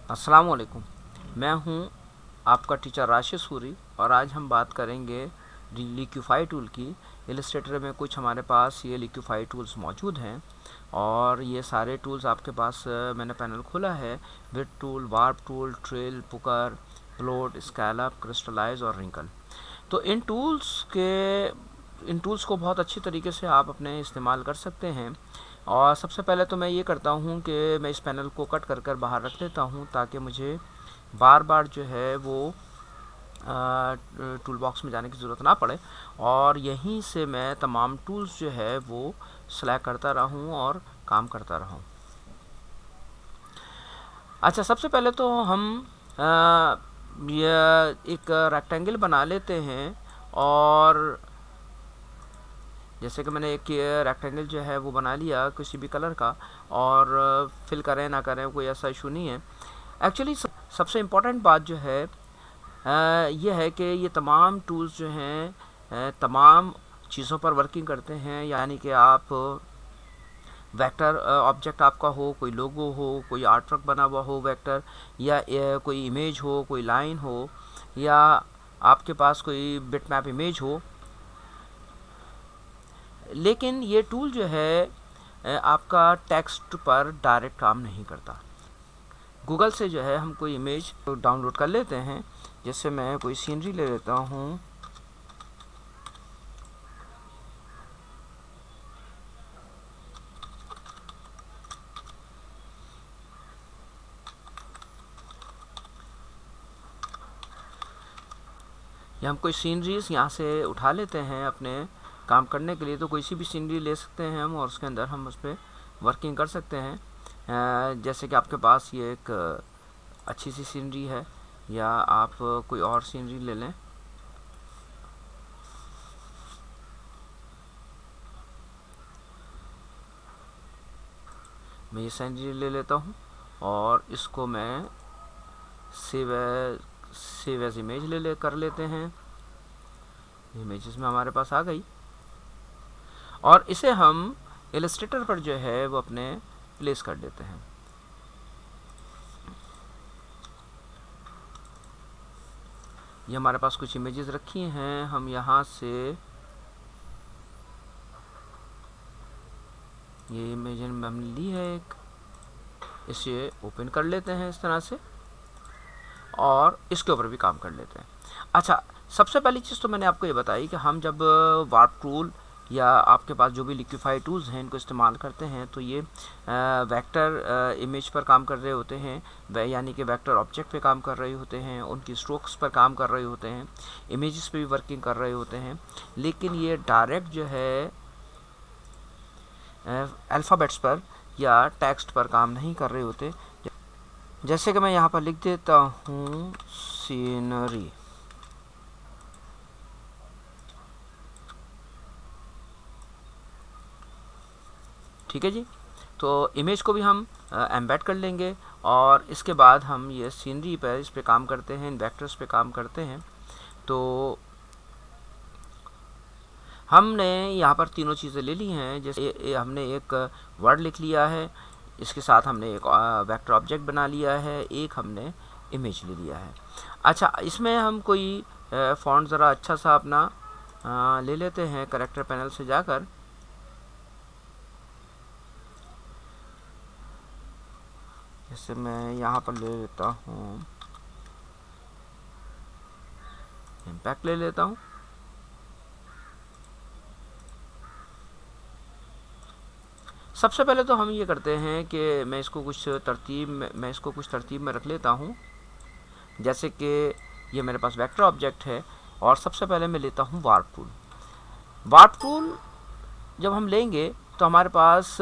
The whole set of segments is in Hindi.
अस्सलाम वालेकुम। मैं हूं आपका टीचर राशिद सूरी और आज हम बात करेंगे लिक्विफाई टूल की। इलस्ट्रेटर में कुछ हमारे पास ये लिक्विफाई टूल्स मौजूद हैं और ये सारे टूल्स आपके पास मैंने पैनल खोला है। Width tool, warp tool, twirl, pucker, bloat, scallop, crystallize और रिंकल। तो इन टूल्स को बहुत अच्छी तरीके से आप अपने इस्तेमाल कर सकते हैं। और सबसे पहले तो मैं ये करता हूँ कि मैं इस पैनल को कट कर बाहर रख देता हूँ ताकि मुझे बार बार जो है वो टूल बॉक्स में जाने की ज़रूरत ना पड़े और यहीं से मैं तमाम टूल्स जो है वो सेलेक्ट करता रहूँ और काम करता रहूँ। अच्छा, सबसे पहले तो हम यह एक रेक्टेंगल बना लेते हैं और जैसे कि मैंने एक रेक्टेंगल जो है वो बना लिया किसी भी कलर का और फिल करें ना करें कोई ऐसा इशू नहीं है। एक्चुअली सबसे इम्पोर्टेंट बात जो है ये है कि ये तमाम टूल्स जो हैं तमाम चीज़ों पर वर्किंग करते हैं। यानी कि आप वेक्टर ऑब्जेक्ट आपका हो, कोई लोगो हो, कोई आर्टवर्क बना हुआ हो वेक्टर, या कोई इमेज हो, कोई लाइन हो, या आपके पास कोई बिटमैप इमेज हो। लेकिन ये टूल जो है आपका टेक्स्ट पर डायरेक्ट काम नहीं करता। गूगल से जो है हम कोई इमेज डाउनलोड कर लेते हैं। जैसे मैं कोई सीनरी ले लेता हूँ। या हम कोई सीनरीज यहाँ से उठा लेते हैं अपने काम करने के लिए। तो कोई सी भी सीनरी ले सकते हैं हम और उसके अंदर हम उस पर वर्किंग कर सकते हैं। जैसे कि आपके पास ये एक अच्छी सी सीनरी है या आप कोई और सीनरी ले लें। मैं ये सीनरी ले लेता हूँ और इसको मैं सेव एज इमेज कर लेते हैं। इमेजेस में हमारे पास आ गई और इसे हम इलस्ट्रेटर पर जो है वो अपने प्लेस कर देते हैं। ये हमारे पास कुछ इमेजेस रखी हैं। हम यहाँ से ये इमेज हमने ली है एक, इसे ओपन कर लेते हैं इस तरह से और इसके ऊपर भी काम कर लेते हैं। अच्छा, सबसे पहली चीज़ तो मैंने आपको ये बताई कि हम जब वार्प टूल या आपके पास जो भी लिक्विफाई टूल्स हैं इनको इस्तेमाल करते हैं तो ये वेक्टर इमेज पर काम कर रहे होते हैं, यानी कि वेक्टर ऑब्जेक्ट पे काम कर रहे होते हैं, उनकी स्ट्रोक्स पर काम कर रहे होते हैं, इमेजेस पे भी वर्किंग कर रहे होते हैं। लेकिन ये डायरेक्ट जो है अल्फ़ाबेट्स पर या टेक्स्ट पर काम नहीं कर रहे होते। जैसे कि मैं यहाँ पर लिख देता हूँ सीनरी। ठीक है जी। तो इमेज को भी हम एम्बेड कर लेंगे और इसके बाद हम ये सीनरी पर इस पे काम करते हैं, इन वेक्टर्स पे काम करते हैं। तो हमने यहाँ पर तीनों चीज़ें ले ली हैं। जैसे हमने एक वर्ड लिख लिया है, इसके साथ हमने एक वेक्टर ऑब्जेक्ट बना लिया है, एक हमने इमेज ले लिया है। अच्छा, इसमें हम कोई फ़ॉन्ट ज़रा अच्छा सा अपना ले लेते हैं करेक्टर पैनल से जाकर। जैसे मैं यहाँ पर ले लेता हूँ, इम्पैक्ट ले लेता हूँ। सबसे पहले तो हम ये करते हैं कि मैं इसको कुछ तरतीब में रख लेता हूँ। जैसे कि ये मेरे पास वेक्टर ऑब्जेक्ट है और सबसे पहले मैं लेता हूँ वार्प टूल। वार्प टूल जब हम लेंगे तो हमारे पास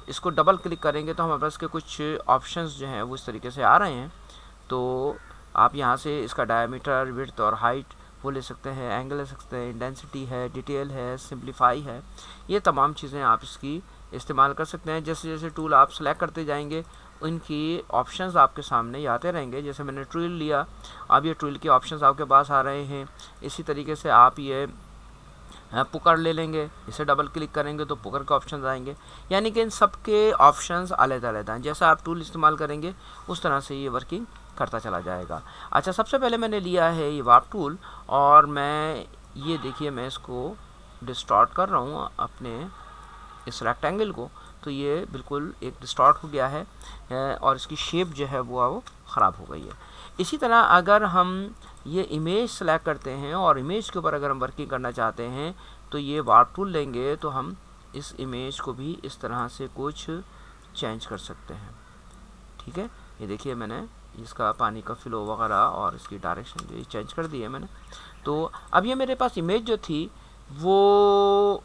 इसको डबल क्लिक करेंगे तो हमारे पास के कुछ ऑप्शंस जो हैं वो इस तरीके से आ रहे हैं। तो आप यहाँ से इसका डायमीटर, विड्थ और हाइट वो ले सकते हैं, एंगल ले सकते हैं, इंटेंसिटी है, डिटेल है, सिंप्लीफाई है। ये तमाम चीज़ें आप इसकी इस्तेमाल कर सकते हैं। जैसे जैसे टूल आप सेलेक्ट करते जाएंगे उनकी ऑप्शंस आपके सामने ही आते रहेंगे। जैसे मैंने ट्रिल लिया, अब ये ट्रिल के ऑप्शंस आपके पास आ रहे हैं। इसी तरीके से आप ये पुकर ले लेंगे, इसे डबल क्लिक करेंगे तो पुकर के ऑप्शन आएंगे। यानी कि इन सब के ऑप्शंस अलग-अलग हैं, जैसा आप टूल इस्तेमाल करेंगे उस तरह से ये वर्किंग करता चला जाएगा। अच्छा, सबसे पहले मैंने लिया है ये वार्प टूल, और मैं ये देखिए मैं इसको डिस्टॉर्ट कर रहा हूँ अपने इस रेक्टेंगल को, तो ये बिल्कुल एक डिस्टॉर्ट हो गया है और इसकी शेप जो है वो ख़राब हो गई है। इसी तरह अगर हम ये इमेज सेलेक्ट करते हैं और इमेज के ऊपर अगर हम वर्किंग करना चाहते हैं तो ये वार्प टूल लेंगे, तो हम इस इमेज को भी इस तरह से कुछ चेंज कर सकते हैं। ठीक है, ये देखिए मैंने इसका पानी का फ्लो वगैरह और इसकी डायरेक्शन जो चेंज कर दी है मैंने। तो अब ये मेरे पास इमेज जो थी वो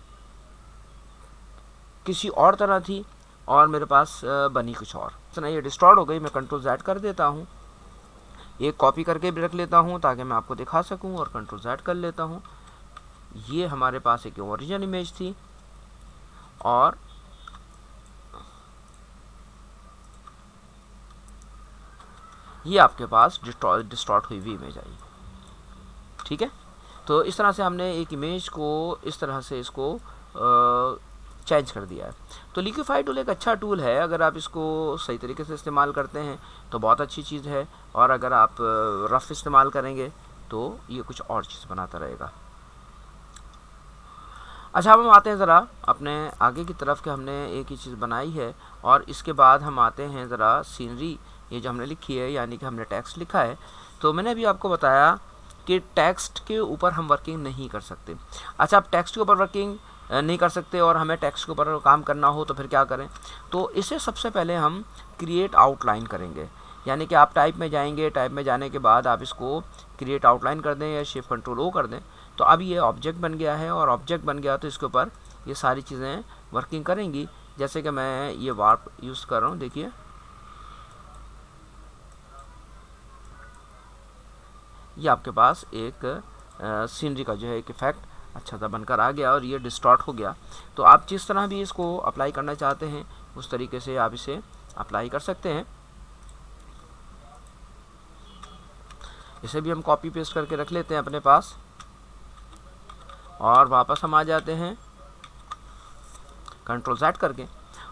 किसी और तरह थी और मेरे पास बनी कुछ और। तो ये डिस्टॉर्ट हो गई। मैं कंट्रोल Z कर देता हूँ, ये कॉपी करके भी रख लेता हूँ ताकि मैं आपको दिखा सकूँ, और कंट्रोल Z कर लेता हूँ। ये हमारे पास एक ओरिजिनल इमेज थी और ये आपके पास डिस्टॉर्ट हुई हुई इमेज आई। ठीक है, तो इस तरह से हमने एक इमेज को इस तरह से इसको चेंज कर दिया है। तो लिक्विफाई टूल एक अच्छा टूल है, अगर आप इसको सही तरीके से इस्तेमाल करते हैं तो बहुत अच्छी चीज़ है, और अगर आप रफ इस्तेमाल करेंगे तो ये कुछ और चीज़ बनाता रहेगा। अच्छा, अब हम आते हैं ज़रा अपने आगे की तरफ कि हमने एक ही चीज़ बनाई है, और इसके बाद हम आते हैं ज़रा सीनरी, ये जो हमने लिखी है, यानी कि हमने टेक्स्ट लिखा है। तो मैंने अभी आपको बताया कि टेक्स्ट के ऊपर हम वर्किंग नहीं कर सकते। अच्छा, आप टेक्स्ट के ऊपर वर्किंग नहीं कर सकते और हमें टेक्स्ट के ऊपर काम करना हो तो फिर क्या करें? तो इसे सबसे पहले हम क्रिएट आउटलाइन करेंगे, यानी कि आप टाइप में जाएंगे, टाइप में जाने के बाद आप इसको क्रिएट आउटलाइन कर दें या शिफ्ट कंट्रोल ओ कर दें, तो अब ये ऑब्जेक्ट बन गया है, और ऑब्जेक्ट बन गया तो इसके ऊपर ये सारी चीज़ें वर्किंग करेंगी। जैसे कि मैं ये वार्प यूज़ कर रहा हूँ, देखिए ये आपके पास एक सीनरी का जो है एक इफ़ेक्ट अच्छा सा बनकर आ गया और ये डिस्टॉर्ट हो गया। तो आप जिस तरह भी इसको अप्लाई करना चाहते हैं उस तरीके से आप इसे अप्लाई कर सकते हैं। इसे भी हम कॉपी पेस्ट करके रख लेते हैं अपने पास, और वापस हम आ जाते हैं कंट्रोल Z करके,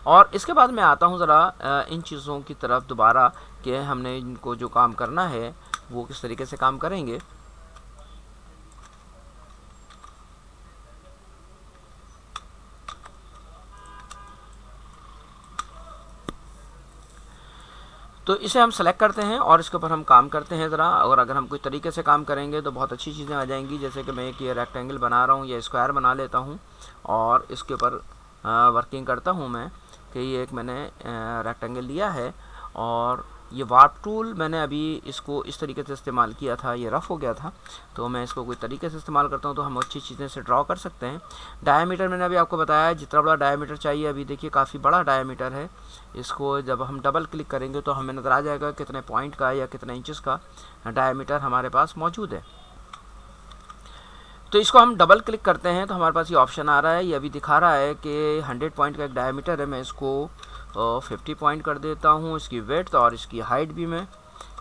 और इसके बाद मैं आता हूँ ज़रा इन चीज़ों की तरफ दोबारा कि हमने इनको जो काम करना है वो किस तरीके से काम करेंगे। तो इसे हम सेलेक्ट करते हैं और इसके ऊपर हम काम करते हैं ज़रा, और अगर हम कोई तरीके से काम करेंगे तो बहुत अच्छी चीज़ें आ जाएंगी। जैसे कि मैं एक ये रेक्टेंगल बना रहा हूँ या स्क्वायर बना लेता हूँ और इसके ऊपर वर्किंग करता हूँ मैं कि ये एक मैंने रेक्टेंगल लिया है, और ये वार्प टूल मैंने अभी इसको इस तरीके से इस्तेमाल किया था, ये रफ़ हो गया था, तो मैं इसको कोई तरीके से इस्तेमाल करता हूँ तो हम अच्छी चीज़ें से ड्रॉ कर सकते हैं। डायमीटर मैंने अभी आपको बताया है, जितना बड़ा डायमीटर चाहिए, अभी देखिए काफ़ी बड़ा डायमीटर है। इसको जब हम डबल क्लिक करेंगे तो हमें नज़र आ जाएगा कितने पॉइंट का या कितने इंचेस का डायमीटर हमारे पास मौजूद है। तो इसको हम डबल क्लिक करते हैं तो हमारे पास ये ऑप्शन आ रहा है, ये अभी दिखा रहा है कि 100 पॉइंट का एक डायमीटर है। मैं इसको 50 पॉइंट कर देता हूँ, इसकी विड्थ और इसकी हाइट भी मैं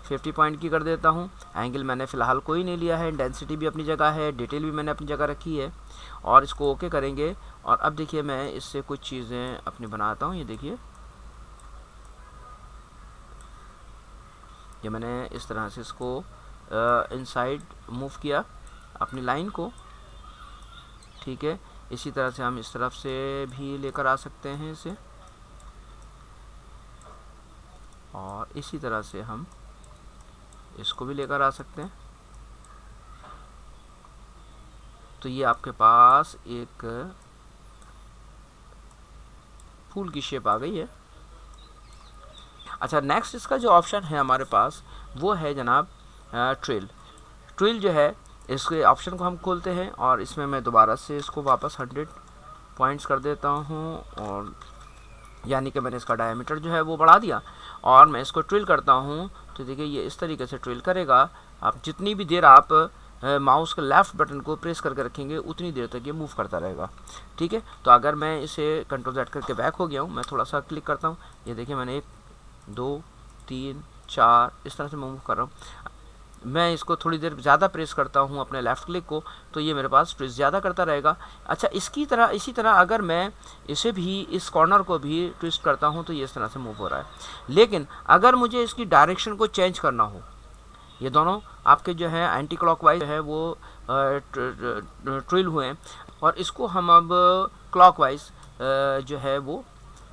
50 पॉइंट की कर देता हूँ। एंगल मैंने फ़िलहाल कोई नहीं लिया है, डेंसिटी भी अपनी जगह है, डिटेल भी मैंने अपनी जगह रखी है, और इसको ओके करेंगे। और अब देखिए मैं इससे कुछ चीज़ें अपनी बनाता हूँ। ये देखिए ये मैंने इस तरह से इसको इनसाइड मूव किया अपनी लाइन को, ठीक है। इसी तरह से हम इस तरफ से भी लेकर आ सकते हैं इसे, और इसी तरह से हम इसको भी लेकर आ सकते हैं। तो ये आपके पास एक फूल की शेप आ गई है। अच्छा, नेक्स्ट इसका जो ऑप्शन है हमारे पास वो है जनाब ट्रेल। ट्रेल जो है इसके ऑप्शन को हम खोलते हैं और इसमें मैं दोबारा से इसको वापस 100 पॉइंट्स कर देता हूँ, और यानी कि मैंने इसका डायमीटर जो है वो बढ़ा दिया, और मैं इसको ट्रिल करता हूँ तो देखिए ये इस तरीके से ट्रिल करेगा। आप जितनी भी देर आप माउस के लेफ़्ट बटन को प्रेस करके रखेंगे उतनी देर तक ये मूव करता रहेगा, ठीक है। तो अगर मैं इसे कंट्रोल Z करके बैक हो गया हूँ, मैं थोड़ा सा क्लिक करता हूँ, ये देखिए मैंने 1 2 3 4 इस तरह से मूव कर रहा हूँ। मैं इसको थोड़ी देर ज़्यादा प्रेस करता हूँ अपने लेफ़्ट क्लिक को, तो ये मेरे पास ट्विस्ट ज़्यादा करता रहेगा। अच्छा, इसी तरह अगर मैं इसे भी, इस कॉर्नर को भी ट्विस्ट करता हूँ तो ये इस तरह से मूव हो रहा है। लेकिन अगर मुझे इसकी डायरेक्शन को चेंज करना हो, ये दोनों आपके जो है एंटी क्लॉकवाइज है वो ट्रिल हुए हैं, और इसको हम अब क्लॉकवाइज जो है वो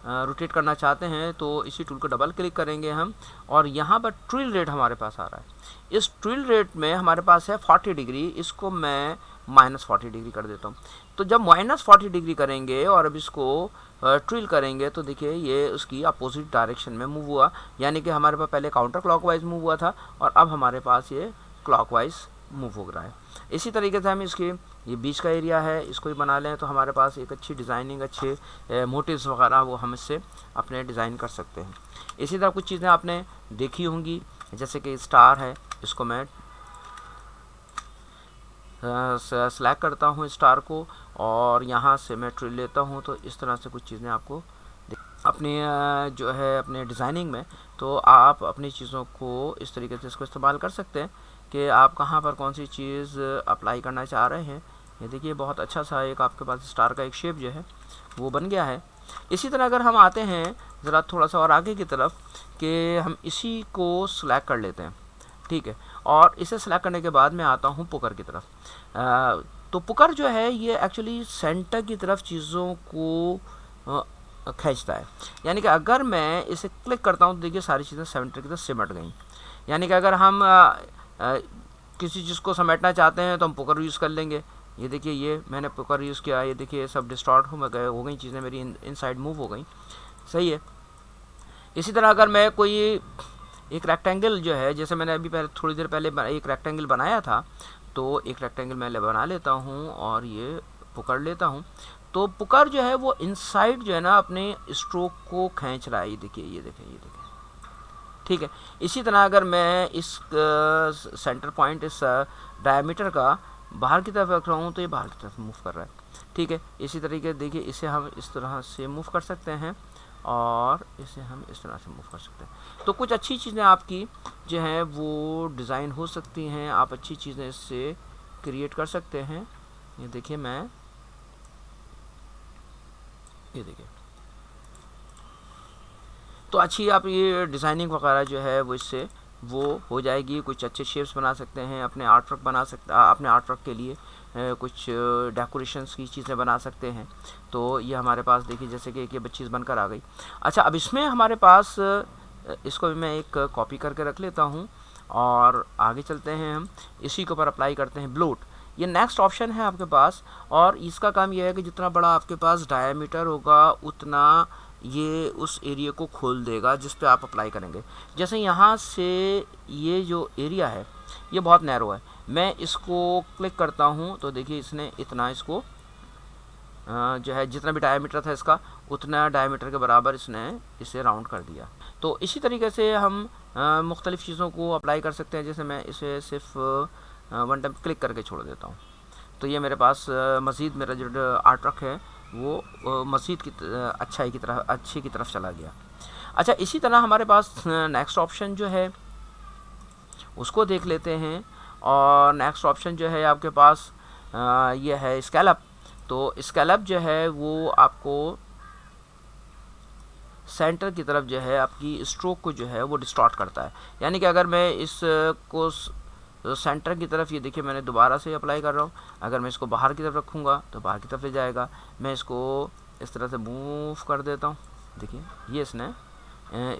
रोटेट करना चाहते हैं, तो इसी टूल को डबल क्लिक करेंगे हम, और यहाँ पर ट्रिल रेट हमारे पास आ रहा है। इस ट्रिल रेट में हमारे पास है 40 डिग्री, इसको मैं -40 डिग्री कर देता हूँ। तो जब -40 डिग्री करेंगे और अब इसको ट्रिल करेंगे तो देखिए ये उसकी अपोजिट डायरेक्शन में मूव हुआ, यानी कि हमारे पास पहले काउंटर क्लॉकवाइज मूव हुआ था और अब हमारे पास ये क्लॉकवाइज मूव हो रहा है। इसी तरीके से हम इसकी, ये बीच का एरिया है, इसको ही बना लें तो हमारे पास एक अच्छी डिज़ाइनिंग, अच्छे मोटिव्स वगैरह वो हम इससे अपने डिज़ाइन कर सकते हैं। इसी तरह कुछ चीज़ें आपने देखी होंगी, जैसे कि स्टार है, इसको मैं सेलेक्ट करता हूँ स्टार को, और यहाँ से मैं ट्रिल लेता हूँ, तो इस तरह से कुछ चीज़ें आपको अपने जो है अपने डिज़ाइनिंग में, तो आप अपनी चीज़ों को इस तरीके से इसको इस्तेमाल कर सकते हैं कि आप कहाँ पर कौन सी चीज़ अप्लाई करना चाह रहे हैं। ये देखिए बहुत अच्छा सा एक आपके पास स्टार का एक शेप जो है वो बन गया है। इसी तरह अगर हम आते हैं ज़रा थोड़ा सा और आगे की तरफ, कि हम इसी को सिलेक्ट कर लेते हैं, ठीक है, और इसे सिलेक्ट करने के बाद मैं आता हूँ पुकर की तरफ। तो पुकर जो है ये एक्चुअली सेंटर की तरफ चीज़ों को खींचता है, यानी कि अगर मैं इसे क्लिक करता हूँ तो देखिए सारी चीज़ें सेंटर की तरफ सिमट गई। यानी कि अगर हम किसी चीज़ को समेटना चाहते हैं तो हम पुकर यूज़ कर लेंगे। ये देखिए ये मैंने पुकर यूज़ किया, ये देखिए सब डिस्टॉर्ट हो गई चीज़ें मेरी इनसाइड मूव हो गई, सही है। इसी तरह अगर मैं कोई एक रेक्टेंगल जो है, जैसे मैंने अभी पहले थोड़ी देर पहले एक रेक्टेंगल बनाया था, तो एक रेक्टेंगल मैं बना लेता हूँ और ये पकड़ लेता हूँ, तो पुकर जो है वो इनसाइड जो है ना अपने स्ट्रोक को खींच रहा है। ये देखिए, ये देखिए, ये देखिए, ठीक है। इसी तरह अगर मैं इस सेंटर पॉइंट, इस डायमीटर का बाहर की तरफ रख रहा हूँ तो ये बाहर की तरफ मूव कर रहा है, ठीक है। इसी तरीके देखिए इसे हम इस तरह से मूव कर सकते हैं और इसे हम इस तरह से मूव कर सकते हैं। तो कुछ अच्छी चीज़ें आपकी जो हैं वो डिज़ाइन हो सकती हैं, आप अच्छी चीज़ें इससे क्रिएट कर सकते हैं। ये देखिए मैं, ये देखिए, तो अच्छी आप ये डिज़ाइनिंग वगैरह जो है वो इससे वो हो जाएगी। कुछ अच्छे शेप्स बना सकते हैं, अपने आर्ट वर्क बना सकते, अपने आर्ट वर्क के लिए कुछ डेकोरेशंस की चीज़ें बना सकते हैं। तो ये हमारे पास देखिए जैसे कि एक चीज़ बनकर आ गई। अच्छा, अब इसमें हमारे पास इसको भी मैं एक कॉपी करके रख लेता हूँ और आगे चलते हैं। हम इसी के ऊपर अप्लाई करते हैं ब्लोट। ये नेक्स्ट ऑप्शन है आपके पास, और इसका काम यह है कि जितना बड़ा आपके पास डायमीटर होगा उतना ये उस एरिया को खोल देगा जिस पे आप अप्लाई करेंगे। जैसे यहाँ से ये जो एरिया है ये बहुत नैरो है, मैं इसको क्लिक करता हूँ तो देखिए इसने इतना इसको जो है जितना भी डायमीटर था इसका उतना डायमीटर के बराबर इसने इसे राउंड कर दिया। तो इसी तरीके से हम मुख्तलिफ़ चीज़ों को अप्लाई कर सकते हैं। जैसे मैं इसे सिर्फ वन टाइम क्लिक करके छोड़ देता हूँ, तो ये मेरे पास मज़ीद मेरा जो आर्ट वर्क है वो मज़ीद की अच्छे की तरफ चला गया। अच्छा, इसी तरह हमारे पास नेक्स्ट ऑप्शन जो है उसको देख लेते हैं, और नेक्स्ट ऑप्शन जो है आपके पास ये है स्कैलप। तो स्कैलप जो है वो आपको सेंटर की तरफ जो है आपकी स्ट्रोक को जो है वो डिस्टॉर्ट करता है। यानी कि अगर मैं इस को सेंटर की तरफ, ये देखिए मैंने दोबारा से अप्लाई कर रहा हूँ, अगर मैं इसको बाहर की तरफ रखूँगा तो बाहर की तरफ ले जाएगा। मैं इसको इस तरह से मूव कर देता हूँ, देखिए ये इसने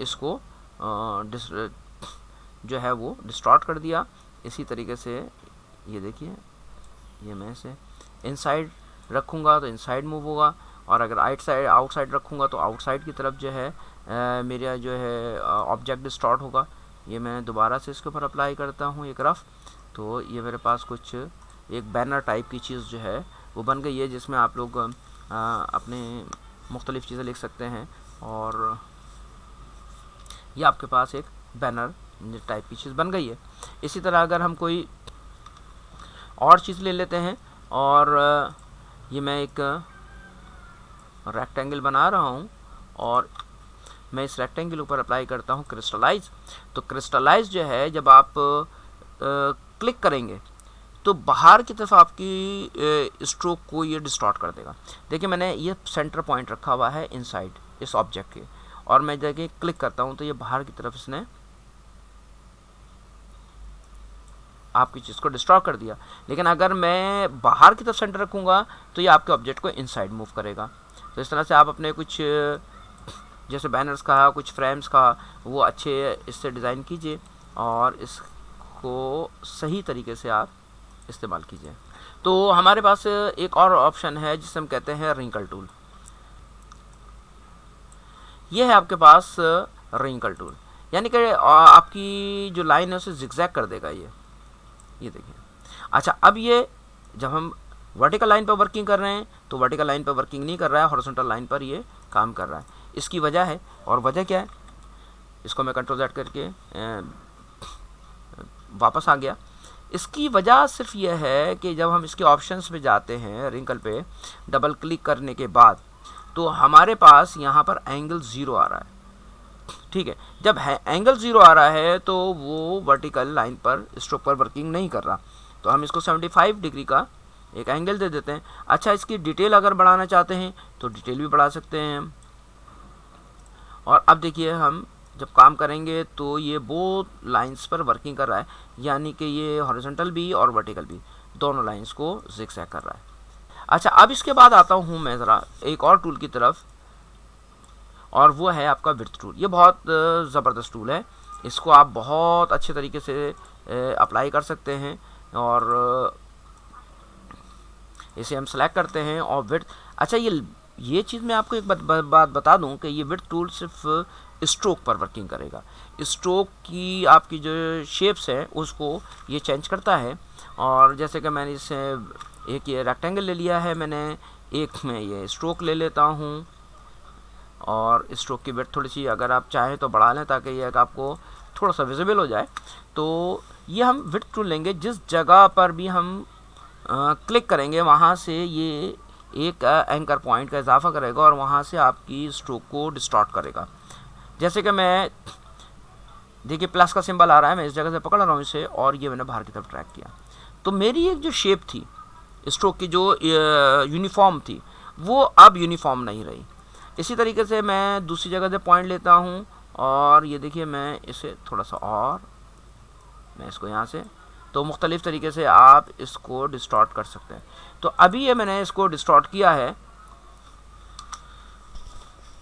इसको जो है वो डिस्टॉर्ट कर दिया। इसी तरीके से ये देखिए, ये मैं इसे इनसाइड रखूँगा तो इनसाइड मूव होगा, और अगर आउटसाइड रखूँगा तो आउटसाइड की तरफ जो है मेरा जो है ऑब्जेक्ट डिस्टॉर्ट होगा। ये मैं दोबारा से इसके ऊपर अप्लाई करता हूँ एक रफ, तो ये मेरे पास कुछ एक बैनर टाइप की चीज़ जो है वो बन गई है, जिसमें आप लोग अपने मुख्तलिफ़ चीज़ें लिख सकते हैं, और ये आपके पास एक बैनर टाइप की चीज़ बन गई है। इसी तरह अगर हम कोई और चीज़ ले लेते हैं, और ये मैं एक रेक्टेंगल बना रहा हूँ और मैं इस रेक्टेंगल ऊपर अप्लाई करता हूँ क्रिस्टलाइज। तो क्रिस्टलाइज जो है जब आप क्लिक करेंगे तो बाहर की तरफ आपकी स्ट्रोक को ये डिस्टॉर्ट कर देगा। देखिए मैंने ये सेंटर पॉइंट रखा हुआ है इनसाइड इस ऑब्जेक्ट के, और मैं देखिए क्लिक करता हूँ तो ये बाहर की तरफ इसने आपकी चीज़ को डिस्ट्रॉय कर दिया। लेकिन अगर मैं बाहर की तरफ सेंटर रखूँगा तो ये आपके ऑब्जेक्ट को इनसाइड मूव करेगा। तो इस तरह से आप अपने कुछ जैसे बैनर्स का, कुछ फ्रेम्स का, वो अच्छे इससे डिज़ाइन कीजिए और इसको सही तरीके से आप इस्तेमाल कीजिए। तो हमारे पास एक और ऑप्शन है जिसे हम कहते हैं रिंकल टूल। ये है आपके पास रिंकल टूल, यानी कि आपकी जो लाइन है उसे जिगजैग कर देगा ये देखिए। अच्छा, अब ये जब हम वर्टिकल लाइन पर वर्किंग कर रहे हैं तो वर्टिकल लाइन पर वर्किंग नहीं कर रहा है, हॉरिजॉन्टल लाइन पर ये काम कर रहा है। इसकी वजह है, और वजह क्या है, इसको मैं कंट्रोल Z करके वापस आ गया। इसकी वजह सिर्फ ये है कि जब हम इसके ऑप्शंस पे जाते हैं, रिंकल पे डबल क्लिक करने के बाद, तो हमारे पास यहाँ पर एंगल 0 आ रहा है। ठीक है, जब एंगल 0 आ रहा है तो वो वर्टिकल लाइन पर स्ट्रोक पर वर्किंग नहीं कर रहा। तो हम इसको 75 डिग्री का एक एंगल दे देते हैं। अच्छा, इसकी डिटेल अगर बढ़ाना चाहते हैं तो डिटेल भी बढ़ा सकते हैं हम। और अब देखिए हम जब काम करेंगे तो ये बोथ लाइंस पर वर्किंग कर रहा है, यानी कि ये हॉरिजॉन्टल भी और वर्टिकल भी दोनों लाइंस को जिगजैग कर रहा है। अच्छा, अब इसके बाद आता हूँ मैं ज़रा एक और टूल की तरफ, और वो है आपका विड्थ टूल। ये बहुत ज़बरदस्त टूल है, इसको आप बहुत अच्छे तरीके से अप्लाई कर सकते हैं। और इसे हम सेलेक्ट करते हैं और विड्थ। अच्छा, ये चीज़ मैं आपको एक बात बता दूं कि ये विड्थ टूल सिर्फ स्ट्रोक पर वर्किंग करेगा। स्ट्रोक की आपकी जो शेप्स है उसको ये चेंज करता है। और जैसे कि मैंने इसे एक ये रेक्टेंगल ले लिया है मैंने, एक में ये स्ट्रोक ले लेता हूँ, और स्ट्रोक की विड्थ थोड़ी सी अगर आप चाहें तो बढ़ा लें ताकि ये आपको थोड़ा सा विजिबल हो जाए। तो ये हम विड्थ टूल लेंगे, जिस जगह पर भी हम क्लिक करेंगे वहाँ से ये एक एंकर पॉइंट का इजाफा करेगा और वहाँ से आपकी स्ट्रोक को डिस्टॉर्ट करेगा। जैसे कि मैं देखिए प्लस का सिंबल आ रहा है, मैं इस जगह से पकड़ रहा हूँ इसे, और ये मैंने बाहर की तरफ ट्रैक किया, तो मेरी एक जो शेप थी स्ट्रोक की, जो यूनिफॉर्म थी, वो अब यूनिफॉर्म नहीं रही। इसी तरीके से मैं दूसरी जगह से पॉइंट लेता हूँ, और ये देखिए मैं इसे थोड़ा सा, और मैं इसको यहाँ से, तो मुख्तलिफ़ तरीके से आप इसको डिस्टॉर्ट कर सकते हैं। तो अभी ये मैंने इसको डिस्टॉर्ट किया है,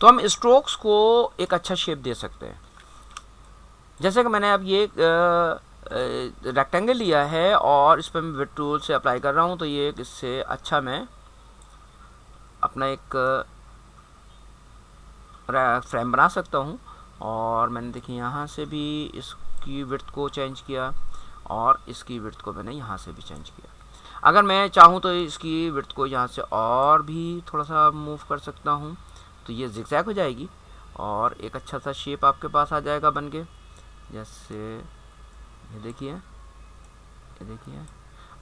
तो हम स्ट्रोक्स को एक अच्छा शेप दे सकते हैं। जैसे कि मैंने अब ये रेक्टेंगल लिया है और इस पर मैं विड्थ टूल से अप्लाई कर रहा हूँ, तो ये इससे अच्छा मैं अपना एक फ्रेम बना सकता हूँ। और मैंने देखिए यहाँ से भी इसकी विड्थ को चेंज किया, और इसकी विड्थ को मैंने यहाँ से भी चेंज किया। अगर मैं चाहूँ तो इसकी विड्थ को यहाँ से और भी थोड़ा सा मूव कर सकता हूँ, तो ये जिगजैग हो जाएगी और एक अच्छा सा शेप आपके पास आ जाएगा बन के। जैसे ये देखिए, ये देखिए।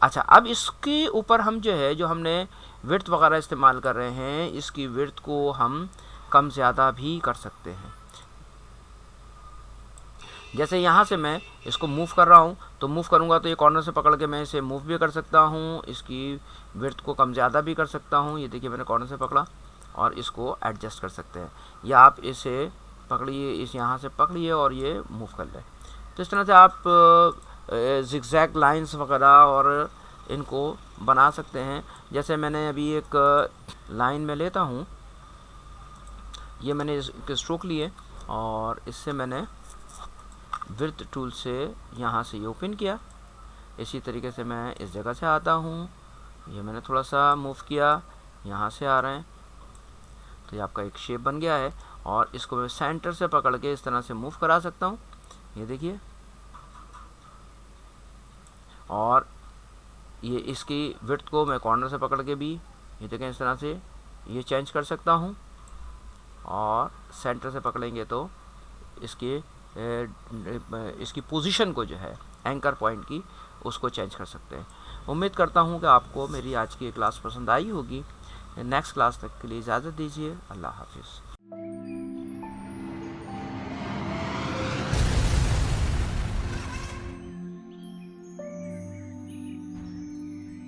अच्छा, अब इसके ऊपर हम जो है, जो हमने विड्थ वगैरह इस्तेमाल कर रहे हैं, इसकी विड्थ को हम कम ज़्यादा भी कर सकते हैं। जैसे यहाँ से मैं इसको मूव कर रहा हूँ, तो मूव करूँगा तो ये कॉर्नर से पकड़ के मैं इसे मूव भी कर सकता हूँ, इसकी विड्थ को कम ज़्यादा भी कर सकता हूँ। ये देखिए मैंने कॉर्नर से पकड़ा और इसको एडजस्ट कर सकते हैं, या आप इसे पकड़िए, इस यहाँ से पकड़िए और ये मूव कर लें। तो इस तरह से आप जिगजैग लाइंस वगैरह और इनको बना सकते हैं। जैसे मैंने अभी एक लाइन में लेता हूँ, ये मैंने इसके स्ट्रोक लिए और इससे मैंने विड्थ टूल से यहाँ से ये ओपन किया। इसी तरीके से मैं इस जगह से आता हूँ, ये मैंने थोड़ा सा मूव किया, यहाँ से आ रहे हैं, तो ये आपका एक शेप बन गया है। और इसको मैं सेंटर से पकड़ के इस तरह से मूव करा सकता हूँ, ये देखिए। और ये इसकी विड्थ को मैं कॉर्नर से पकड़ के भी, ये देखें, इस तरह से ये चेंज कर सकता हूँ। और सेंटर से पकड़ेंगे तो इसकी पोजीशन को जो है एंकर पॉइंट की, उसको चेंज कर सकते हैं। उम्मीद करता हूँ कि आपको मेरी आज की क्लास पसंद आई होगी। नेक्स्ट क्लास तक के लिए इजाज़त दीजिए। अल्लाह हाफिज़।